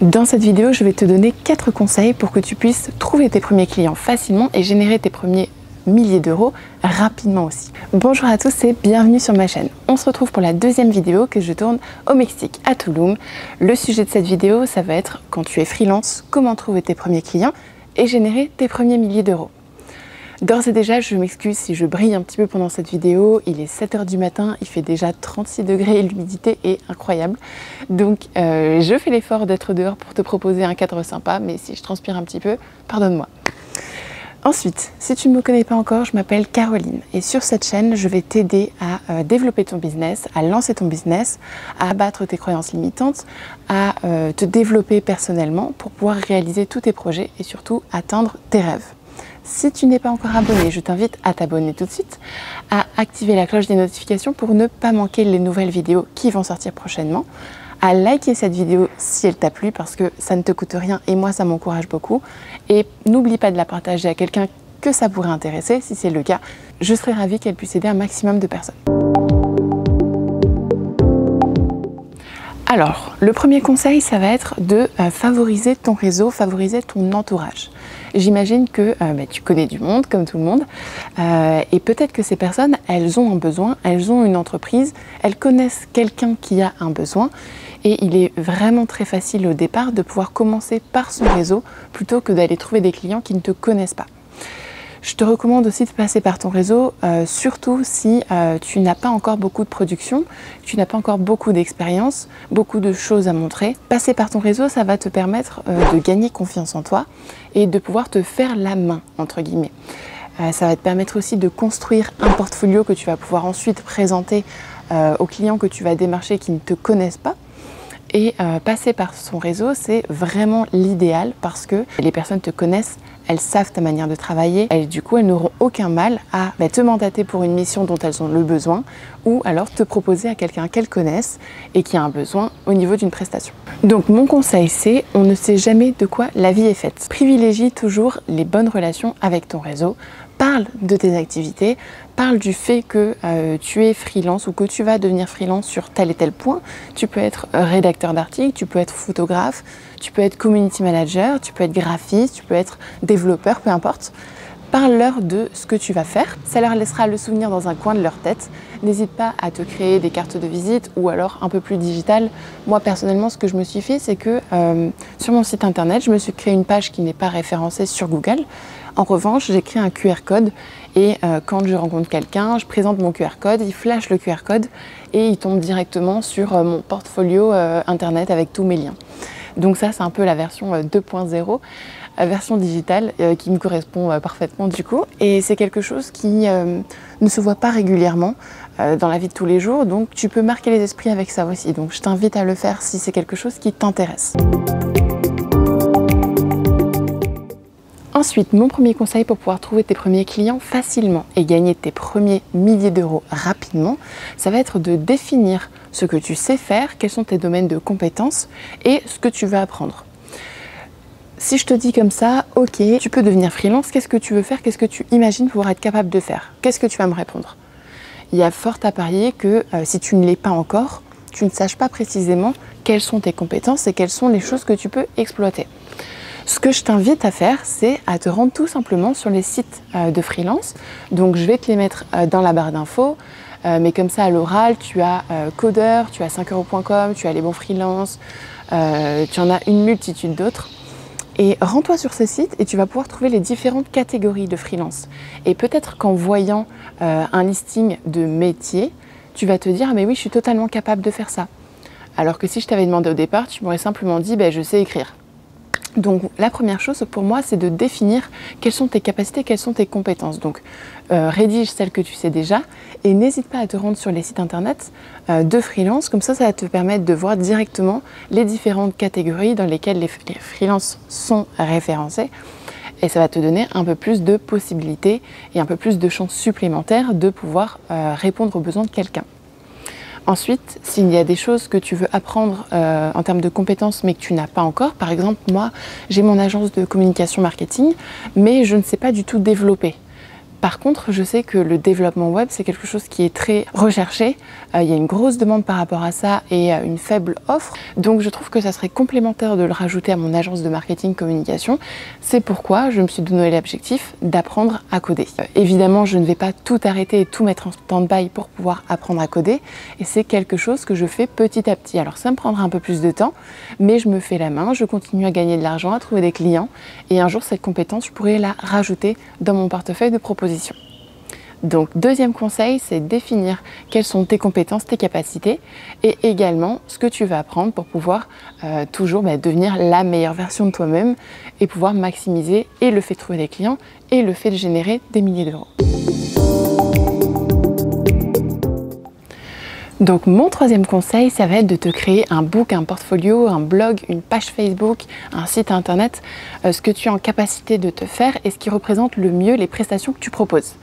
Dans cette vidéo, je vais te donner 4 conseils pour que tu puisses trouver tes premiers clients facilement et générer tes premiers milliers d'euros rapidement aussi. Bonjour à tous et bienvenue sur ma chaîne. On se retrouve pour la deuxième vidéo que je tourne au Mexique, à Tulum. Le sujet de cette vidéo, ça va être quand tu es freelance, comment trouver tes premiers clients et générer tes premiers milliers d'euros. D'ores et déjà, je m'excuse si je brille un petit peu pendant cette vidéo. Il est 7 h du matin, il fait déjà 36 degrés et l'humidité est incroyable. Donc je fais l'effort d'être dehors pour te proposer un cadre sympa, mais si je transpire un petit peu, pardonne-moi. Ensuite, si tu ne me connais pas encore, je m'appelle Caroline et sur cette chaîne, je vais t'aider à développer ton business, à lancer ton business, à abattre tes croyances limitantes, à te développer personnellement pour pouvoir réaliser tous tes projets et surtout atteindre tes rêves. Si tu n'es pas encore abonné, je t'invite à t'abonner tout de suite, à activer la cloche des notifications pour ne pas manquer les nouvelles vidéos qui vont sortir prochainement, à liker cette vidéo si elle t'a plu parce que ça ne te coûte rien et moi ça m'encourage beaucoup. Et n'oublie pas de la partager à quelqu'un que ça pourrait intéresser. Si c'est le cas, je serais ravie qu'elle puisse aider un maximum de personnes. Alors, le premier conseil, ça va être de favoriser ton réseau, favoriser ton entourage. J'imagine que tu connais du monde, comme tout le monde, et peut-être que ces personnes, elles ont un besoin, elles ont une entreprise, elles connaissent quelqu'un qui a un besoin, et il est vraiment très facile au départ de pouvoir commencer par son réseau plutôt que d'aller trouver des clients qui ne te connaissent pas. Je te recommande aussi de passer par ton réseau, surtout si tu n'as pas encore beaucoup de production, tu n'as pas encore beaucoup d'expérience, beaucoup de choses à montrer. Passer par ton réseau, ça va te permettre de gagner confiance en toi et de pouvoir te faire la main, entre guillemets. Ça va te permettre aussi de construire un portfolio que tu vas pouvoir ensuite présenter aux clients que tu vas démarcher qui ne te connaissent pas. Et passer par son réseau, c'est vraiment l'idéal parce que les personnes te connaissent, elles savent ta manière de travailler et du coup elles n'auront aucun mal à te mandater pour une mission dont elles ont le besoin ou alors te proposer à quelqu'un qu'elles connaissent et qui a un besoin au niveau d'une prestation. Donc mon conseil c'est, on ne sait jamais de quoi la vie est faite. Privilégie toujours les bonnes relations avec ton réseau. Parle de tes activités, parle du fait que tu es freelance ou que tu vas devenir freelance sur tel et tel point. Tu peux être rédacteur d'articles, tu peux être photographe, tu peux être community manager, tu peux être graphiste, tu peux être développeur, peu importe. Parle-leur de ce que tu vas faire, ça leur laissera le souvenir dans un coin de leur tête. N'hésite pas à te créer des cartes de visite ou alors un peu plus digital. Moi personnellement, ce que je me suis fait, c'est que sur mon site internet, je me suis créé une page qui n'est pas référencée sur Google. En revanche, j'ai créé un QR code et quand je rencontre quelqu'un, je présente mon QR code, il flash le QR code et il tombe directement sur mon portfolio internet avec tous mes liens. Donc ça, c'est un peu la version 2.0. Version digitale qui me correspond parfaitement du coup, et c'est quelque chose qui ne se voit pas régulièrement dans la vie de tous les jours, donc tu peux marquer les esprits avec ça aussi, donc je t'invite à le faire si c'est quelque chose qui t'intéresse. Ensuite, mon premier conseil pour pouvoir trouver tes premiers clients facilement et gagner tes premiers milliers d'euros rapidement, ça va être de définir ce que tu sais faire, quels sont tes domaines de compétences et ce que tu veux apprendre. Si je te dis comme ça, ok, tu peux devenir freelance, qu'est-ce que tu veux faire, qu'est-ce que tu imagines pouvoir être capable de faire? Qu'est-ce que tu vas me répondre? Il y a fort à parier que si tu ne l'es pas encore, tu ne saches pas précisément quelles sont tes compétences et quelles sont les choses que tu peux exploiter. Ce que je t'invite à faire, c'est à te rendre tout simplement sur les sites de freelance. Donc je vais te les mettre dans la barre d'infos, mais comme ça à l'oral, tu as Codeur, tu as 5euros.com, tu as Les Bons Freelance, tu en as une multitude d'autres. Et rends-toi sur ces sites et tu vas pouvoir trouver les différentes catégories de freelance. Et peut-être qu'en voyant un listing de métiers, tu vas te dire « Ah mais oui, je suis totalement capable de faire ça ». Alors que si je t'avais demandé au départ, tu m'aurais simplement dit « Je sais écrire ». Donc la première chose pour moi, c'est de définir quelles sont tes capacités, quelles sont tes compétences. Donc rédige celles que tu sais déjà et n'hésite pas à te rendre sur les sites internet de freelance. Comme ça va te permettre de voir directement les différentes catégories dans lesquelles les freelances sont référencés. Et ça va te donner un peu plus de possibilités et un peu plus de chances supplémentaires de pouvoir répondre aux besoins de quelqu'un. Ensuite, s'il y a des choses que tu veux apprendre en termes de compétences mais que tu n'as pas encore, par exemple, moi, j'ai mon agence de communication marketing, mais je ne sais pas du tout développer. Par contre, je sais que le développement web, c'est quelque chose qui est très recherché. Il y a une grosse demande par rapport à ça et une faible offre. Donc je trouve que ça serait complémentaire de le rajouter à mon agence de marketing communication. C'est pourquoi je me suis donné l'objectif d'apprendre à coder. Évidemment, je ne vais pas tout arrêter et tout mettre en stand-by pour pouvoir apprendre à coder. Et c'est quelque chose que je fais petit à petit. Alors ça me prendra un peu plus de temps, mais je me fais la main, je continue à gagner de l'argent, à trouver des clients. Et un jour, cette compétence, je pourrais la rajouter dans mon portefeuille de propositions. Donc, deuxième conseil, c'est définir quelles sont tes compétences, tes capacités et également ce que tu vas apprendre pour pouvoir toujours devenir la meilleure version de toi-même et pouvoir maximiser et le fait de trouver des clients et le fait de générer des milliers d'euros. Donc mon troisième conseil, ça va être de te créer un book, un portfolio, un blog, une page Facebook, un site internet, ce que tu es en capacité de te faire et ce qui représente le mieux les prestations que tu proposes.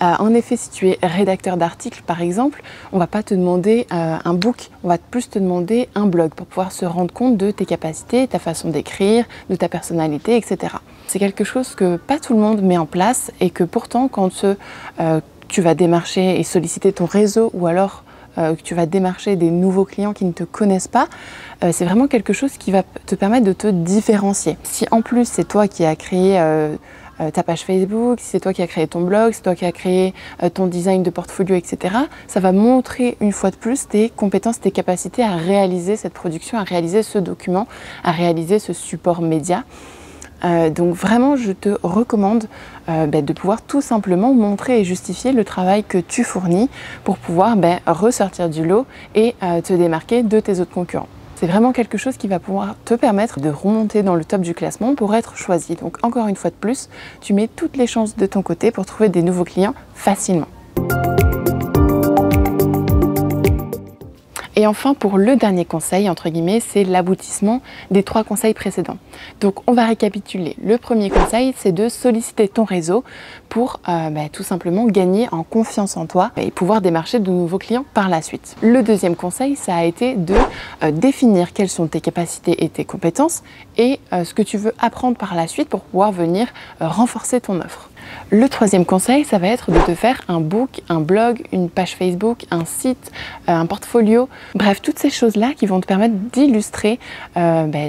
En effet, si tu es rédacteur d'articles par exemple, on ne va pas te demander un book, on va plus te demander un blog pour pouvoir se rendre compte de tes capacités, ta façon d'écrire, de ta personnalité, etc. C'est quelque chose que pas tout le monde met en place et que pourtant quand tu vas démarcher et solliciter ton réseau ou alors que tu vas démarcher des nouveaux clients qui ne te connaissent pas, c'est vraiment quelque chose qui va te permettre de te différencier. Si en plus c'est toi qui as créé ta page Facebook, si c'est toi qui as créé ton blog, c'est toi qui as créé ton design de portfolio, etc., ça va montrer une fois de plus tes compétences, tes capacités à réaliser cette production, à réaliser ce document, à réaliser ce support média. Donc vraiment, je te recommande de pouvoir tout simplement montrer et justifier le travail que tu fournis pour pouvoir ressortir du lot et te démarquer de tes autres concurrents. C'est vraiment quelque chose qui va pouvoir te permettre de remonter dans le top du classement pour être choisi. Donc encore une fois de plus, tu mets toutes les chances de ton côté pour trouver des nouveaux clients facilement. Et enfin, pour le dernier conseil, entre guillemets, c'est l'aboutissement des 3 conseils précédents. Donc, on va récapituler. Le premier conseil, c'est de solliciter ton réseau pour tout simplement gagner en confiance en toi et pouvoir démarcher de nouveaux clients par la suite. Le deuxième conseil, ça a été de définir quelles sont tes capacités et tes compétences et ce que tu veux apprendre par la suite pour pouvoir venir renforcer ton offre. Le troisième conseil, ça va être de te faire un book, un blog, une page Facebook, un site, un portfolio, bref, toutes ces choses-là qui vont te permettre d'illustrer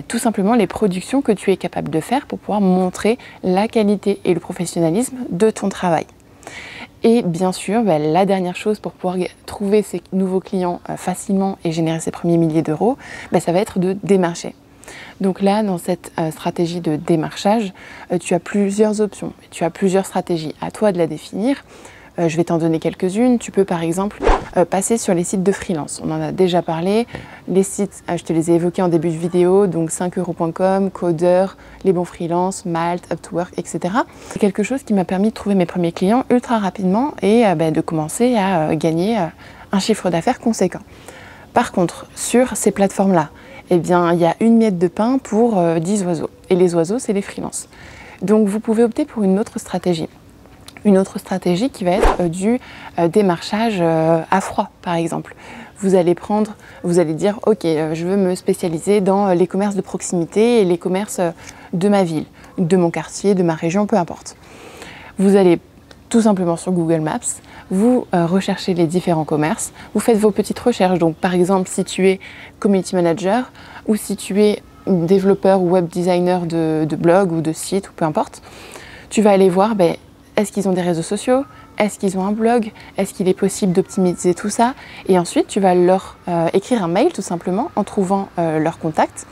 tout simplement les productions que tu es capable de faire pour pouvoir montrer la qualité et le professionnalisme de ton travail. Et bien sûr, la dernière chose pour pouvoir trouver ces nouveaux clients facilement et générer ses premiers milliers d'euros, ça va être de démarcher. Donc là, dans cette stratégie de démarchage, tu as plusieurs options, tu as plusieurs stratégies. À toi de la définir. Je vais t'en donner quelques-unes. Tu peux par exemple passer sur les sites de freelance. On en a déjà parlé. Les sites, je te les ai évoqués en début de vidéo, donc 5euros.com, Codeur, Les Bons Freelance, Malte, Upwork, etc. C'est quelque chose qui m'a permis de trouver mes premiers clients ultra rapidement et de commencer à gagner un chiffre d'affaires conséquent. Par contre, sur ces plateformes-là, il y a une miette de pain pour 10 oiseaux. Et les oiseaux, c'est les freelances. Donc, vous pouvez opter pour une autre stratégie. Une autre stratégie qui va être du démarchage à froid, par exemple. Vous allez dire, ok, je veux me spécialiser dans les commerces de proximité et les commerces de ma ville, de mon quartier, de ma région, peu importe. Vous allez tout simplement sur Google Maps, vous recherchez les différents commerces, vous faites vos petites recherches. Donc par exemple, si tu es community manager ou si tu es développeur ou web designer de blog ou de site ou peu importe, tu vas aller voir est-ce qu'ils ont des réseaux sociaux, est-ce qu'ils ont un blog, est-ce qu'il est possible d'optimiser tout ça, et ensuite tu vas leur écrire un mail tout simplement en trouvant leur contact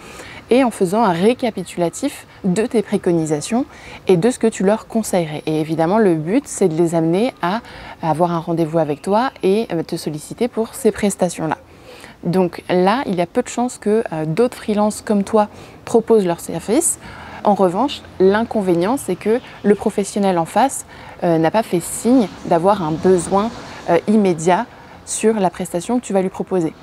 et en faisant un récapitulatif de tes préconisations et de ce que tu leur conseillerais. Et évidemment, le but, c'est de les amener à avoir un rendez-vous avec toi et te solliciter pour ces prestations-là. Donc là, il y a peu de chances que d'autres freelances comme toi proposent leurs services. En revanche, l'inconvénient, c'est que le professionnel en face n'a pas fait signe d'avoir un besoin immédiat sur la prestation que tu vas lui proposer.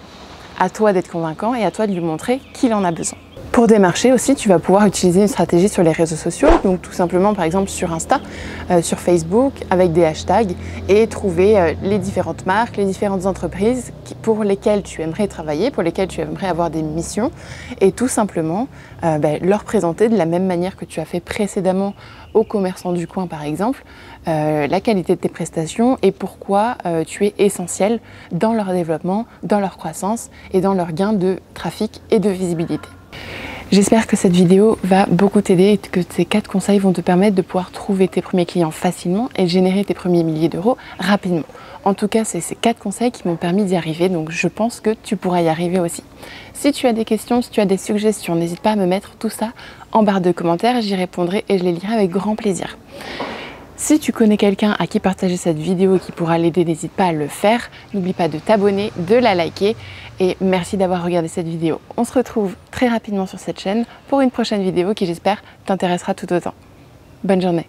À toi d'être convaincant et à toi de lui montrer qu'il en a besoin. Pour démarcher aussi, tu vas pouvoir utiliser une stratégie sur les réseaux sociaux, donc tout simplement par exemple sur Insta, sur Facebook, avec des hashtags et trouver les différentes marques, les différentes entreprises pour lesquelles tu aimerais travailler, pour lesquelles tu aimerais avoir des missions et tout simplement leur présenter de la même manière que tu as fait précédemment aux commerçants du coin par exemple, la qualité de tes prestations et pourquoi tu es essentiel dans leur développement, dans leur croissance et dans leur gain de trafic et de visibilité. J'espère que cette vidéo va beaucoup t'aider et que ces 4 conseils vont te permettre de pouvoir trouver tes premiers clients facilement et générer tes premiers milliers d'euros rapidement. En tout cas, c'est ces 4 conseils qui m'ont permis d'y arriver, donc je pense que tu pourras y arriver aussi. Si tu as des questions, si tu as des suggestions, n'hésite pas à me mettre tout ça en barre de commentaires, j'y répondrai et je les lirai avec grand plaisir. Si tu connais quelqu'un à qui partager cette vidéo et qui pourra l'aider, n'hésite pas à le faire. N'oublie pas de t'abonner, de la liker et merci d'avoir regardé cette vidéo. On se retrouve très rapidement sur cette chaîne pour une prochaine vidéo qui j'espère t'intéressera tout autant. Bonne journée.